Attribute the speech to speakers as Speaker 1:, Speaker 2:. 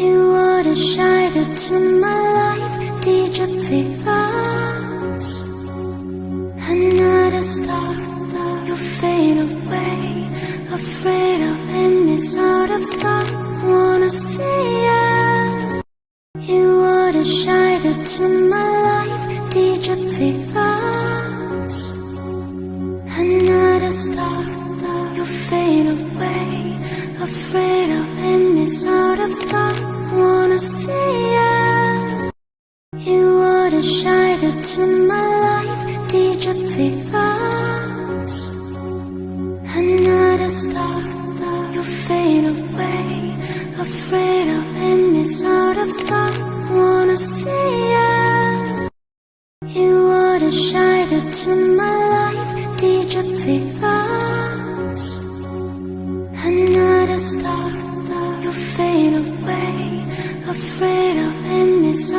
Speaker 1: You were the shadow to my life. Did you feel us? Another star, you fade away. Afraid of being missed out of sight. Wanna see ya. You were the shadow to my life. Did you feel us? Another star, you fade away. Afraid of being missed out of sight. Wanna see ya. You were the shadow to my life. Did you feel us? Another star, you fade away. Afraid of being missed out of sight. Wanna see ya. You were the shadow to my life. Did you feel us? Another star, you fade away. Afraid of being missed